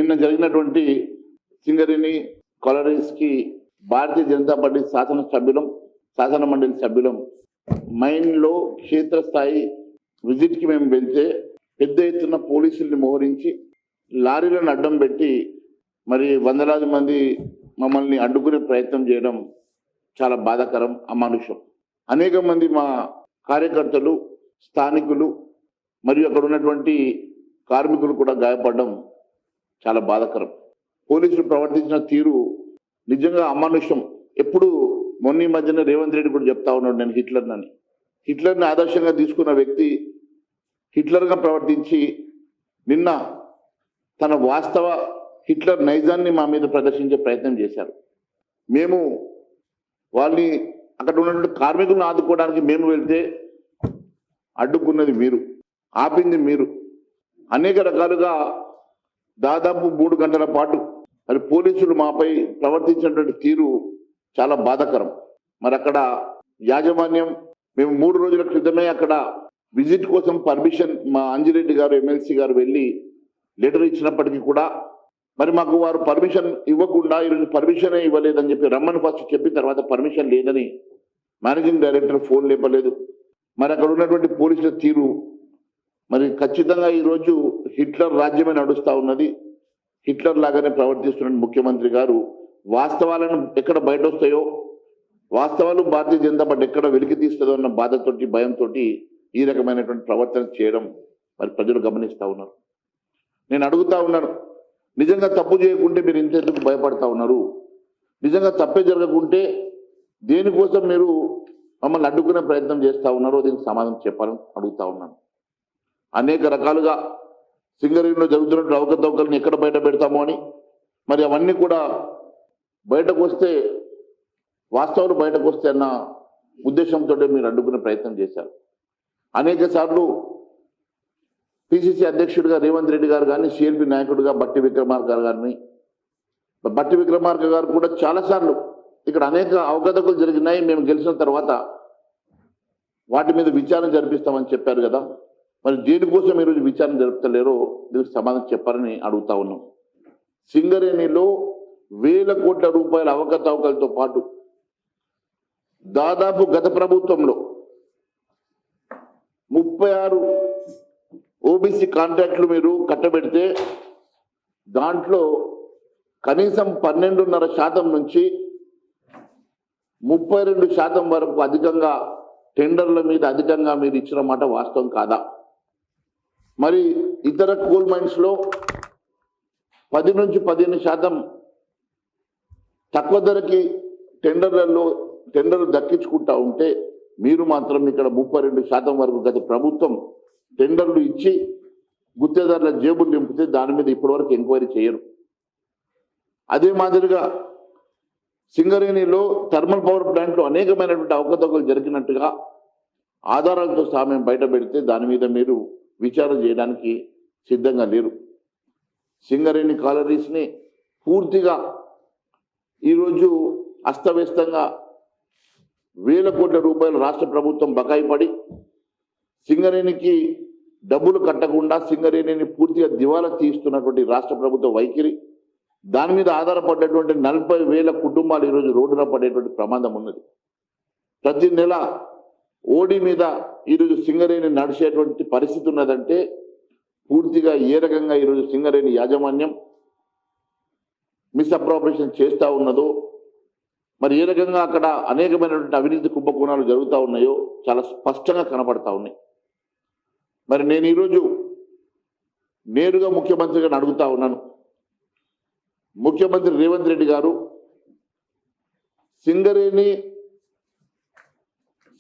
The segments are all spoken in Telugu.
నిన్న జరిగినటువంటి సింగరేణి కాలరీస్ కి భారతీయ జనతా పార్టీ శాసన మండలి సభ్యులం మైన్ లో క్షేత్రస్థాయి విజిట్ కి మేము వెళ్తే పెద్ద ఎత్తున పోలీసుల్ని మోహరించి లారీలను అడ్డం పెట్టి మరి వందలాది మంది మమ్మల్ని అడ్డుకునే ప్రయత్నం చేయడం చాలా బాధాకరం, అమానుషం. అనేక మంది మా కార్యకర్తలు, స్థానికులు మరియు అక్కడ ఉన్నటువంటి కార్మికులు కూడా గాయపడడం చాలా బాధాకరం. పోలీసులు ప్రవర్తించిన తీరు నిజంగా అమానుషం. ఎప్పుడు మొన్న మధ్యన రేవంత్ రెడ్డి కూడా చెప్తా ఉన్నాడు, నేను హిట్లర్ని ఆదర్శంగా తీసుకున్న వ్యక్తి హిట్లర్గా ప్రవర్తించి నిన్న తన వాస్తవ హిట్లర్ నైజాన్ని మా మీద ప్రదర్శించే ప్రయత్నం చేశారు. మేము వాళ్ళని అక్కడ ఉన్నటువంటి కార్మికులను ఆదుకోవడానికి మేము వెళ్తే అడ్డుకున్నది మీరు, ఆపింది మీరు. అనేక రకాలుగా దాదాపు 3 గంటల పాటు మరి పోలీసులు మాపై ప్రవర్తించినటువంటి తీరు చాలా బాధాకరం. మరి అక్కడ యాజమాన్యం, మేము 3 రోజుల క్రితమే అక్కడ విజిట్ కోసం పర్మిషన్ మా అంజిరెడ్డి గారు ఎమ్మెల్సీ గారు వెళ్ళి లెటర్ ఇచ్చినప్పటికీ కూడా మరి మాకు వారు పర్మిషన్ ఇవ్వకుండా ఈరోజు పర్మిషన్ ఇవ్వలేదని చెప్పి రమ్మని ఫస్ట్ చెప్పిన తర్వాత పర్మిషన్ లేదని మేనేజింగ్ డైరెక్టర్ ఫోన్ లేపలేదు. మరి అక్కడ ఉన్నటువంటి పోలీసుల తీరు మరి ఖచ్చితంగా ఈరోజు హిట్లర్ రాజ్యమే నడుస్తూ ఉన్నది. హిట్లర్ లాగానే ప్రవర్తిస్తున్న ముఖ్యమంత్రి గారు వాస్తవాలను ఎక్కడ బయట వస్తాయో, వాస్తవాలు భారతీయ జనతా పార్టీ ఎక్కడ వెలికి తీస్తుందో అన్న బాధతోటి, భయంతో ఈ రకమైనటువంటి ప్రవర్తన చేయడం మరి ప్రజలు గమనిస్తూ ఉన్నారు. నేను అడుగుతా ఉన్నాను, నిజంగా తప్పు చేయకుంటే మీరు ఇంతెందుకు భయపడతా ఉన్నారు? నిజంగా తప్పే జరగకుంటే దేనికోసం మీరు మమ్మల్ని అడ్డుకునే ప్రయత్నం చేస్తూ ఉన్నారో దీనికి సమాధానం చెప్పాలని అడుగుతా ఉన్నాను. అనేక రకాలుగా సింగరేణిలో జరుగుతున్న అవకతవకల్ని ఎక్కడ బయట పెడతామో అని, మరి అవన్నీ కూడా బయటకు వస్తే, వాస్తవాలు బయటకు వస్తే అన్న ఉద్దేశంతో మీరు అడ్డుకునే ప్రయత్నం చేశారు. అనేక సార్లు పిసిసి అధ్యక్షుడిగా రేవంత్ రెడ్డి గారు కానీ, సిఎల్పి నాయకుడిగా బట్టి విక్రమార్క గారు కూడా చాలాసార్లు ఇక్కడ అనేక అవకతవకలు జరిగినాయి, మేము గెలిచిన తర్వాత వాటి మీద విచారణ జరిపిస్తామని చెప్పారు కదా. మరి దేనికోసం ఈరోజు విచారణ జరుపుతలేరో దీనికి సమాధానం చెప్పాలని అడుగుతా ఉన్నాం. సింగరేణిలో వేల కోట్ల రూపాయల అవకతవకలతో పాటు దాదాపు గత ప్రభుత్వంలో 36 ఓబీసీ కాంట్రాక్టులు మీరు కట్టబెడితే దాంట్లో కనీసం 12.5% నుంచి 32% వరకు అధికంగా టెండర్ల మీద అధికంగా మీరు ఇచ్చిన మాట వాస్తవం కాదా? మరి ఇతర కోల్ మైన్స్ లో 10 నుంచి 15% తక్కువ ధరకి టెండర్లు దక్కించుకుంటా ఉంటే మీరు మాత్రం ఇక్కడ 32% వరకు గత ప్రభుత్వం టెండర్లు ఇచ్చి గుత్తేదారుల జేబులు నింపితే దాని మీద ఇప్పటివరకు ఎంక్వైరీ చేయరు. అదే మాదిరిగా సింగరేణిలో థర్మల్ పవర్ ప్లాంట్లో అనేకమైనటువంటి అవకతవకలు జరిగినట్టుగా ఆధారాలతో సహా బయట పెడితే దాని మీద మీరు విచారణ చేయడానికి సిద్ధంగా లేరు. సింగరేణి కాలరీస్ని పూర్తిగా ఈరోజు అస్తవ్యస్తంగా వేల కోట్ల రూపాయలు రాష్ట్ర ప్రభుత్వం బకాయి పడి సింగరేణికి డబ్బులు కట్టకుండా సింగరేణిని పూర్తిగా దివాలా తీస్తున్నటువంటి రాష్ట్ర ప్రభుత్వ వైఖరి, దాని మీద ఆధారపడేటువంటి 40,000 కుటుంబాలు ఈరోజు రోడ్డున పడేటువంటి ప్రమాదం ఉన్నది. ప్రతి నెల ఓడి మీద ఈరోజు సింగరేణి నడిచేటువంటి పరిస్థితి ఉన్నదంటే పూర్తిగా ఏ రకంగా ఈరోజు సింగరేణి యాజమాన్యం మిస్అప్రాపరేషన్ చేస్తూ ఉన్నదో, మరి ఏ రకంగా అక్కడ అనేకమైనటువంటి అవినీతి కుంభకోణాలు జరుగుతూ ఉన్నాయో చాలా స్పష్టంగా కనపడతా ఉన్నాయి. మరి నేను ఈరోజు నేరుగా ముఖ్యమంత్రి గారిని అడుగుతా ఉన్నాను, ముఖ్యమంత్రి రేవంత్ రెడ్డి గారు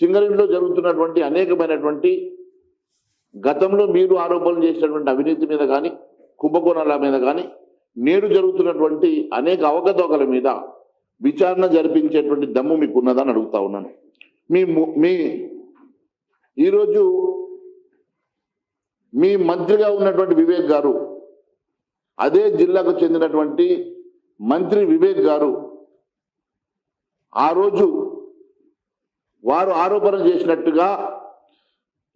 సింగరేణిలో జరుగుతున్నటువంటి అనేకమైనటువంటి గతంలో మీరు ఆరోపణలు చేసినటువంటి అవినీతి మీద కానీ, కుంభకోణాల మీద కానీ, నేడు జరుగుతున్నటువంటి అనేక అవకతవకల మీద విచారణ జరిపించేటువంటి దమ్ము మీకు ఉన్నదని అడుగుతా ఉన్నాను. ఈరోజు మీ మంత్రిగా ఉన్నటువంటి వివేక్ గారు, అదే జిల్లాకు చెందినటువంటి మంత్రి వివేక్ గారు ఆ రోజు వారు ఆరోపణ చేసినట్టుగా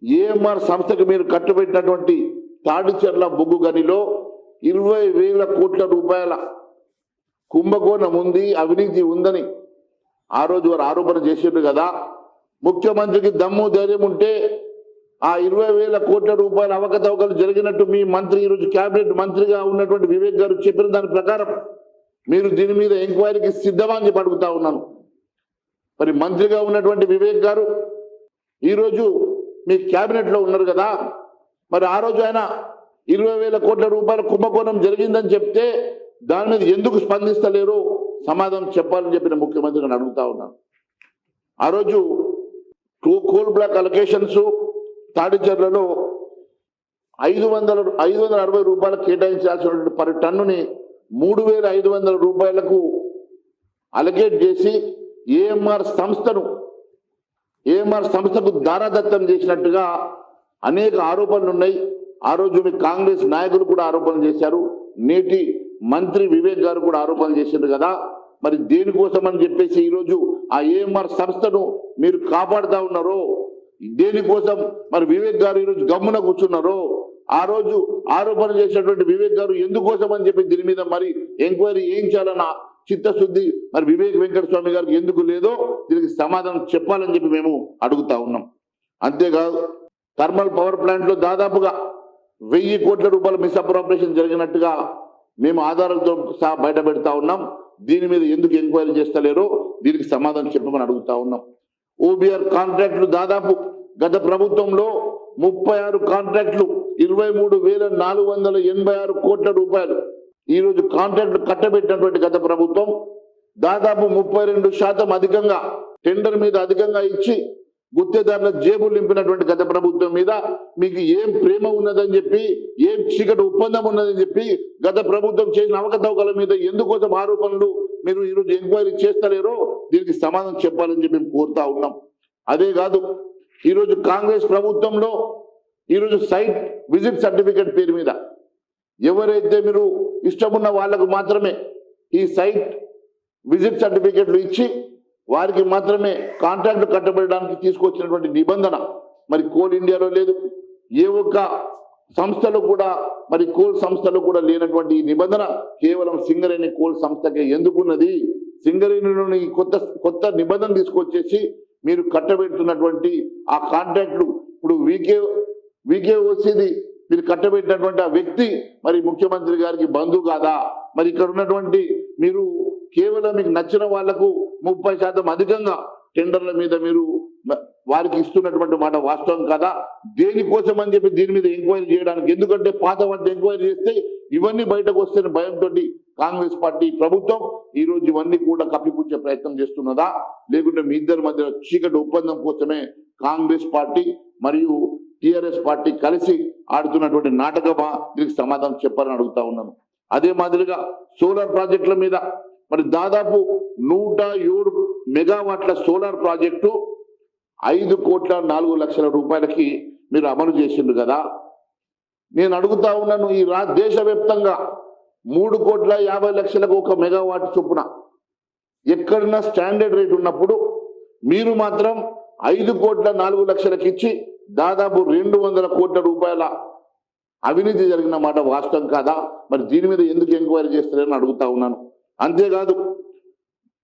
ఏఎంఆర్ సంస్థకు మీరు కట్టుబెట్టినటువంటి తాడిచెర్ల బొగ్గు గనిలో 20,000 కోట్ల రూపాయల కుంభకోణం ఉంది, అవినీతి ఉందని ఆ రోజు వారు ఆరోపణ చేసిండ్రు కదా. ముఖ్యమంత్రికి దమ్ము ధైర్యం ఉంటే ఆ 20,000 కోట్ల రూపాయల అవకతవకలు జరిగినట్టు మీ మంత్రి, ఈరోజు కేబినెట్ మంత్రిగా ఉన్నటువంటి వివేక్ గారు చెప్పిన దాని ప్రకారం మీరు దీని మీద ఎంక్వైరీకి సిద్ధమా అని చెప్పి అడుగుతా ఉన్నాను. మరి మంత్రిగా ఉన్నటువంటి వివేక్ గారు ఈరోజు మీ కేబినెట్ లో ఉన్నారు కదా, మరి ఆ రోజు ఆయన 20,000 కోట్ల రూపాయల కుంభకోణం జరిగిందని చెప్తే దాని మీద ఎందుకు స్పందిస్తలేరు, సమాధానం చెప్పాలని చెప్పిన ముఖ్యమంత్రిని అడుగుతా ఉన్నాను. ఆ రోజు కోల్ బ్లాక్ అలొకేషన్స్ తాడిచర్లలో 560 రూపాయలు కేటాయించాల్సినటువంటి పర్ టన్నుని 3,500 రూపాయలకు అలొకేట్ చేసి ఏఎంఆర్ సంస్థకు దారాదత్తం చేసినట్టుగా అనేక ఆరోపణలు ఉన్నాయి. ఆ రోజు మీ కాంగ్రెస్ నాయకులు కూడా ఆరోపణలు చేశారు, నేటి మంత్రి వివేక్ గారు కూడా ఆరోపణలు చేశారు కదా. మరి దేనికోసం అని చెప్పేసి ఈరోజు ఆ ఏఎంఆర్ సంస్థను మీరు కాపాడుతా ఉన్నారో, దేనికోసం మరి వివేక్ గారు ఈరోజు గమ్మున కూర్చున్నారో, ఆ రోజు ఆరోపణ చేసినటువంటి వివేక్ గారు ఎందుకోసం అని చెప్పి దీని మీద మరి ఎంక్వైరీ చేయించాలన్న చిత్తశుద్ధి మరి వివేక్ వెంకటస్వామి గారికి ఎందుకు లేదో దీనికి సమాధానం చెప్పాలని చెప్పి మేము అడుగుతా ఉన్నాం. అంతేకాదు థర్మల్ పవర్ ప్లాంట్ లో దాదాపుగా 1,000 కోట్ల రూపాయల మిస్అప్రాపరేషన్ జరిగినట్టుగా మేము ఆధారాలతో సహా బయట పెడతా ఉన్నాం. దీని మీద ఎందుకు ఎంక్వైరీ చేస్తలేరో దీనికి సమాధానం చెప్పమని అడుగుతా ఉన్నాం. ఓబీఆర్ కాంట్రాక్టులు దాదాపు గత ప్రభుత్వంలో 36 కాంట్రాక్టులు 23,486 కోట్ల రూపాయలు ఈ రోజు కాంట్రాక్టులు కట్టబెట్టినటువంటి గత ప్రభుత్వం దాదాపు 32% అధికంగా టెండర్ మీద అధికంగా ఇచ్చి గుత్తేదారుల జేబులు నింపినటువంటి గత ప్రభుత్వం మీద మీకు ఏం ప్రేమ ఉన్నదని చెప్పి, ఏం చీకటి ఒప్పందం ఉన్నదని చెప్పి గత ప్రభుత్వం చేసిన అవకతవకల మీద ఎందుకోసం ఆరోపణలు మీరు ఈరోజు ఎంక్వైరీ చేస్తలేరో దీనికి సమాధానం చెప్పాలని చెప్పి కోరుతా ఉన్నాం. అదే కాదు ఈరోజు కాంగ్రెస్ ప్రభుత్వంలో ఈరోజు సైట్ విజిట్ సర్టిఫికేట్ పేరు మీద ఎవరైతే మీరు ఇష్టమున్న వాళ్లకు మాత్రమే ఈ సైట్ విజిట్ సర్టిఫికేట్లు ఇచ్చి వారికి మాత్రమే కాంట్రాక్ట్ కట్టబడడానికి తీసుకొచ్చినటువంటి నిబంధన మరి కోల్ ఇండియాలో లేదు, ఏ ఒక్క సంస్థలో కూడా మరి కోల్ సంస్థలో కూడా లేనటువంటి ఈ నిబంధన కేవలం సింగరేణి కోల్ సంస్థకే ఎందుకున్నది. సింగరేణిలోని కొత్త నిబంధన తీసుకొచ్చేసి మీరు కట్టబెడుతున్నటువంటి ఆ కాంట్రాక్ట్లు ఇప్పుడు వీకే వచ్చేది మీరు కట్టబెట్టినటువంటి ఆ వ్యక్తి మరి ముఖ్యమంత్రి గారికి బంధువు కాదా? మరి ఇక్కడ ఉన్నటువంటి మీరు కేవలం మీకు నచ్చిన వాళ్లకు 30% అధికంగా టెండర్ల మీద మీరు వారికి ఇస్తున్నటువంటి మాట వాస్తవం కదా? దేనికోసం అని చెప్పి దీని మీద ఎంక్వైరీ చేయడానికి, ఎందుకంటే పాత వాటి ఎంక్వైరీ చేస్తే ఇవన్నీ బయటకు వస్తే భయంతో కాంగ్రెస్ పార్టీ ప్రభుత్వం ఈ రోజు ఇవన్నీ కూడా కప్పిపుచ్చే ప్రయత్నం చేస్తున్నదా, లేకుంటే మీ ఇద్దరి మధ్య చీకటి ఒప్పందం కోసమే కాంగ్రెస్ పార్టీ మరియు టిఆర్ఎస్ పార్టీ కలిసి ఆడుతున్నటువంటి నాటకమా? దీనికి సమాధానం చెప్పాలని అడుగుతా ఉన్నాను. అదే మాదిరిగా సోలార్ ప్రాజెక్టుల మీద మరి దాదాపు 107 మెగావాట్ల సోలార్ ప్రాజెక్టు 5,04,00,000 రూపాయలకి మీరు అమలు చేసిండ్రు కదా. నేను అడుగుతా ఉన్నాను, ఈ దేశవ్యాప్తంగా 3,50,00,000 ఒక మెగావాట్ చొప్పున ఎక్కడన్నా స్టాండర్డ్ రేట్ ఉన్నప్పుడు మీరు మాత్రం 5,04,00,000 ఇచ్చి దాదాపు 200 కోట్ల రూపాయల అవినీతి జరిగిన మాట వాస్తవం కాదా? మరి దీని మీద ఎందుకు ఎంక్వైరీ చేస్తారని అడుగుతా ఉన్నాను. అంతేకాదు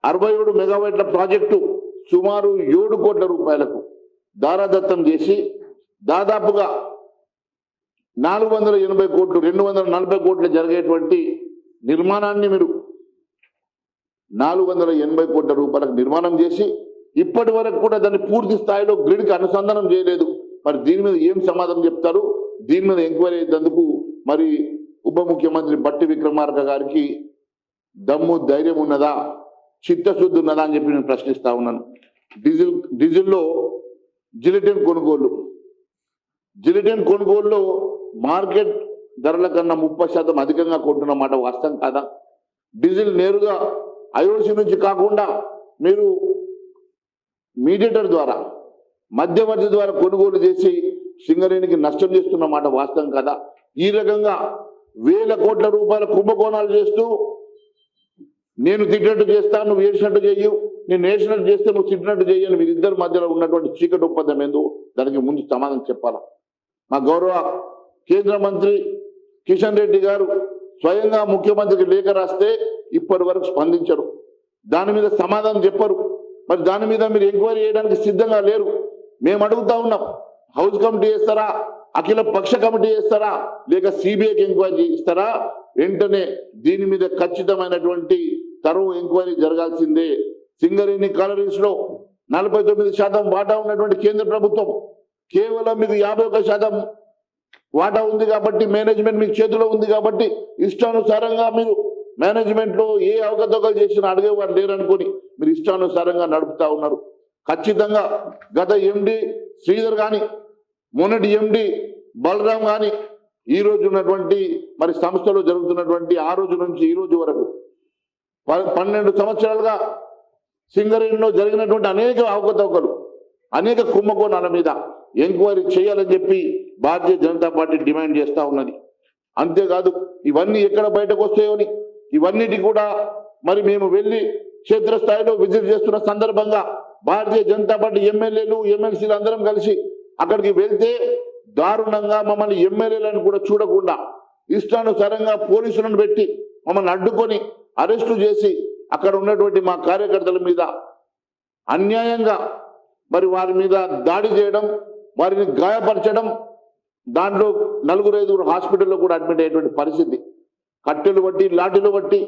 67 మెగావాట్ల ప్రాజెక్టు సుమారు 7 కోట్ల రూపాయలకు దారాదత్తం చేసి దాదాపుగా 480 కోట్లు 240 కోట్లు జరిగేటువంటి నిర్మాణాన్ని మీరు 480 కోట్ల రూపాయలకు నిర్మాణం చేసి ఇప్పటి వరకు కూడా దాన్ని పూర్తి స్థాయిలో గ్రిడ్కి అనుసంధానం చేయలేదు. మరి దీని మీద ఏం సమాధానం చెప్తారు? దీని మీద ఎంక్వైరీ అయ్యేందుకు మరి ఉప ముఖ్యమంత్రి బట్టి విక్రమార్క గారికి దమ్ము ధైర్యం ఉన్నదా, చిత్తశుద్ధి ఉన్నదా అని చెప్పి నేను ప్రశ్నిస్తా ఉన్నాను. డీజిల్లో జిలిటిన్ కొనుగోలులో మార్కెట్ ధరల కన్నా 30% అధికంగా కొంటున్న మాట వాస్తవం కాదా? డీజిల్ నేరుగా ఐఓసి నుంచి కాకుండా మీరు మీడియేటర్ ద్వారా మధ్యవర్తి ద్వారా కొనుగోలు చేసి సింగరేణికి నష్టం చేస్తున్న మాట వాస్తవం కదా? ఈ రకంగా 1,000 కోట్ల రూపాయల కుంభకోణాలు చేస్తూ నేను తిట్టినట్టు చేస్తా, నువ్వు ఏడ్చినట్టు చెయ్యు, నేను ఏడ్చినట్టు చేస్తే నువ్వు తిట్టినట్టు చెయ్యని మీరిద్దరి మధ్యలో ఉన్నటువంటి చీకటి ఒప్పందం ఏందో దానికి ముందు సమాధానం చెప్పాలా. మా గౌరవ కేంద్ర మంత్రి కిషన్ రెడ్డి గారు స్వయంగా ముఖ్యమంత్రికి లేఖ రాస్తే ఇప్పటి వరకు స్పందించరు, దాని మీద సమాధానం చెప్పరు. మరి దాని మీద మీరు ఎంక్వైరీ చేయడానికి సిద్ధంగా లేరు. మేము అడుగుతా ఉన్నాం, హౌస్ కమిటీ చేస్తారా, అఖిల పక్ష కమిటీ చేస్తారా, లేక సిబిఐకి ఎంక్వైరీ ఇస్తారా? వెంటనే దీని మీద ఖచ్చితమైనటువంటి తరువు ఎంక్వైరీ జరగాల్సిందే. సింగరేణి కాలరీస్ లో 49% వాటా ఉన్నటువంటి కేంద్ర ప్రభుత్వం కేవలం మీకు 51% వాటా ఉంది కాబట్టి, మేనేజ్మెంట్ మీకు చేతిలో ఉంది కాబట్టి ఇష్టానుసారంగా మీరు మేనేజ్మెంట్ లో ఏ అవకతవకలు చేసినా అడిగేవారు లేరనుకొని మీరు ఇష్టానుసారంగా నడుపుతా ఉన్నారు. ఖచ్చితంగా గత ఎండి శ్రీధర్ కానీ, మొన్నటి ఎండి బలరాం కానీ, ఈ రోజు ఉన్నటువంటి మరి సంస్థలో జరుగుతున్నటువంటి ఆ రోజు నుంచి ఈ రోజు వరకు 12 సంవత్సరాలుగా సింగరేణిలో జరిగినటువంటి అనేక అవకతవకలు, అనేక కుంభకోణాల మీద ఎంక్వైరీ చేయాలని చెప్పి భారతీయ జనతా పార్టీ డిమాండ్ చేస్తా ఉన్నది. అంతేకాదు ఇవన్నీ ఎక్కడ బయటకు వస్తాయో ఇవన్నిటి కూడా మరి మేము వెళ్ళి క్షేత్రస్థాయిలో విజిట్ చేస్తున్న సందర్భంగా భారతీయ జనతా పార్టీ ఎమ్మెల్యేలు ఎమ్మెల్సీలు అందరం కలిసి అక్కడికి వెళ్తే దారుణంగా మమ్మల్ని ఎమ్మెల్యేలను కూడా చూడకుండా ఇష్టానుసారంగా పోలీసులను పెట్టి మమ్మల్ని అడ్డుకొని అరెస్టు చేసి అక్కడ ఉన్నటువంటి మా కార్యకర్తల మీద అన్యాయంగా మరి వారి మీద దాడి చేయడం, వారిని గాయపరచడం, దాంట్లో 4-5 హాస్పిటల్లో కూడా అడ్మిట్ అయ్యేటువంటి పరిస్థితి. కట్టెలు బట్టి లాఠీలు బట్టి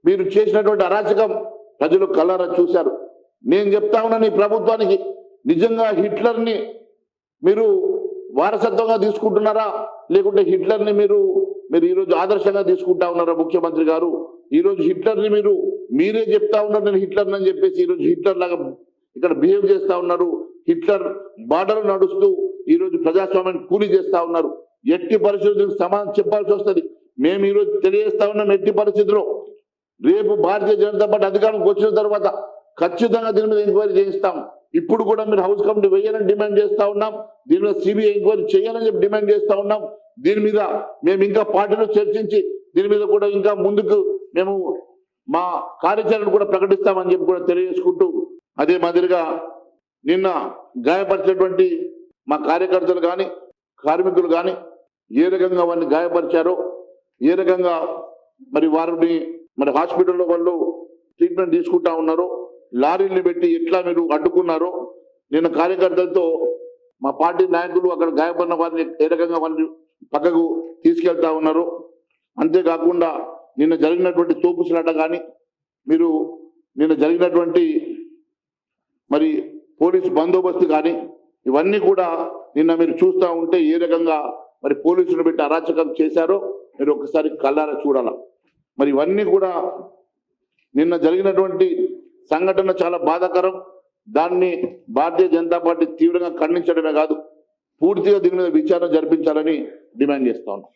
మీరు చేసినటువంటి అరాచకం ప్రజలు కళ్ళారా చూశారు. నేను చెప్తా ఉన్నాను ఈ ప్రభుత్వానికి, నిజంగా హిట్లర్ని మీరు వారసత్వంగా తీసుకుంటున్నారా, లేకుంటే హిట్లర్ని మీరు ఈరోజు ఆదర్శంగా తీసుకుంటా ఉన్నారా? ముఖ్యమంత్రి గారు ఈరోజు హిట్లర్ని మీరే చెప్తా ఉన్నారు నేను హిట్లర్ని అని చెప్పేసి ఈరోజు హిట్లర్ లాగా ఇక్కడ బిహేవ్ చేస్తా ఉన్నారు. హిట్లర్ బార్డర్ నడుస్తూ ఈరోజు ప్రజాస్వామ్యాన్ని కూలీ చేస్తా ఉన్నారు. ఎట్టి పరిస్థితులకు సమాధానం చెప్పాల్సి వస్తుంది. మేము ఈరోజు తెలియజేస్తా ఉన్నాం, ఎట్టి పరిస్థితుల్లో రేపు భారతీయ జనతా పార్టీ అధికారంకి వచ్చిన తర్వాత ఖచ్చితంగా దీని మీద ఎంక్వైరీ చేయిస్తాం. ఇప్పుడు కూడా మీరు హౌస్ కమిటీ వేయాలని డిమాండ్ చేస్తా ఉన్నాం. దీని మీద సిబిఐ ఎంక్వైరీ చేయాలని చెప్పి డిమాండ్ చేస్తా ఉన్నాం. దీని మీద మేము ఇంకా పార్టీలో చర్చించి దీని మీద కూడా ఇంకా ముందుకు మేము మా కార్యాచరణ కూడా ప్రకటిస్తామని చెప్పి కూడా తెలియజేసుకుంటూ, అదే మాదిరిగా నిన్న గాయపరిచినటువంటి మా కార్యకర్తలు కానీ కార్మికులు కానీ ఏ రకంగా వారిని గాయపరిచారో, ఏ రకంగా మరి వారిని మరి హాస్పిటల్లో వాళ్ళు ట్రీట్మెంట్ తీసుకుంటా ఉన్నారో, లారీలు పెట్టి ఎట్లా మీరు అడ్డుకున్నారో, నిన్న కార్యకర్తలతో మా పార్టీ నాయకులు అక్కడ గాయపడిన వారిని ఏ రకంగా వారిని పక్కకు తీసుకెళ్తా ఉన్నారు. అంతేకాకుండా నిన్న జరిగినటువంటి తోపుసలాట కానీ, మీరు నిన్న జరిగినటువంటి మరి పోలీసు బందోబస్తు కానీ, ఇవన్నీ కూడా నిన్న మీరు చూస్తూ ఉంటే ఏ రకంగా మరి పోలీసులు పెట్టి అరాచకం చేశారో మీరు ఒకసారి కళ్ళారా చూడాల. మరి ఇవన్నీ కూడా నిన్న జరిగినటువంటి సంఘటన చాలా బాధాకరం. దాన్ని భారతీయ జనతా పార్టీ తీవ్రంగా ఖండించడమే కాదు, పూర్తిగా దీని మీద విచారణ జరిపించాలని డిమాండ్ చేస్తా ఉన్నాం.